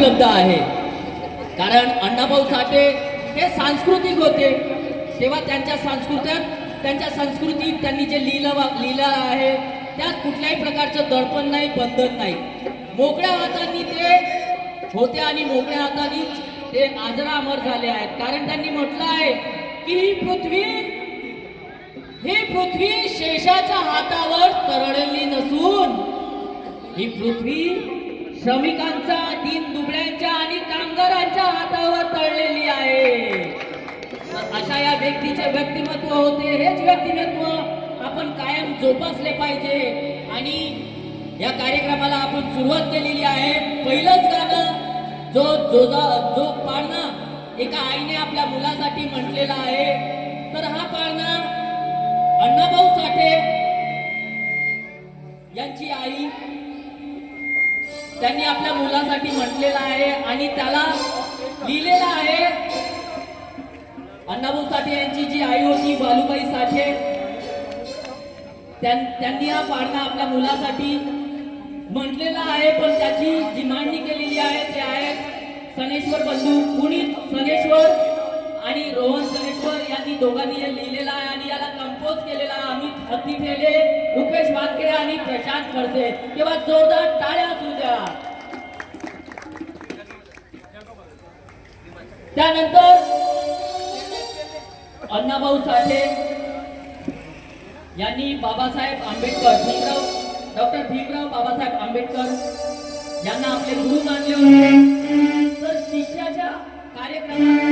उपलब्ध आहे। कारण अण्णाभाऊ साठे हे सांस्कृतिक होते, तेव्हा त्यांच्या संस्कृतीत त्यांनी जे लिहिलं आहे त्यात कुठल्याही प्रकारचं दडपण नाही, बंधन नाही, मोकळ्या हातांनी ते होते आणि मोकळ्या हातांनी ते आजरा अमर झाले आहेत। कारण त्यांनी म्हटलं आहे की ही पृथ्वी शेषाच्या हातावर तरळलेली नसून ही पृथ्वी श्रमिकांच्या, दीन दुबळ्यांच्या आणि कामगारांच्या हातावर तळलेली आहे। अशा या व्यक्तीचे व्यक्तिमत्व होते, हेच व्यक्तिमत्व आपण कायम जोपासले पाहिजे। आणि या कार्यक्रमाला आपण सुरुवात केलेली आहे। पहिलंच गाणं जो पाळणा एका आईने आपल्या मुलासाठी म्हटलेला आहे, तर हा पाळणा अण्णाभाऊ साठे यांची आई त्यांनी आपल्या मुलासाठी म्हटलेला आहे आणि त्याला लिहिलेला आहे। अण्णाभाऊ साठे यांची जी आई होती बालूबाई साठे, त्यांनी हा पाळणा आपल्या मुलासाठी म्हटलेला आहे। पण त्याची जी मांडणी केलेली आहे ते आहे सनेश्वर बंधू, पुनीत सनेश्वर आणि रोहन सनेश्वर यांनी दोघांनी हे लिहिलेला आहे आणि याला कंपोज केलेला अमित हत्तीफेले, रुपेश वानखेडे आणि प्रशांत खडसे। तेव्हा जोरदार टाळ्या असू द्या। त्यानंतर अण्णाभाऊ साठे यांनी बाबासाहेब आंबेडकर, डॉक्टर भीमराव बाबासाहेब आंबेडकर यांना आपले गुरु मानले होते। तर शिष्याच्या कार्यक्रमात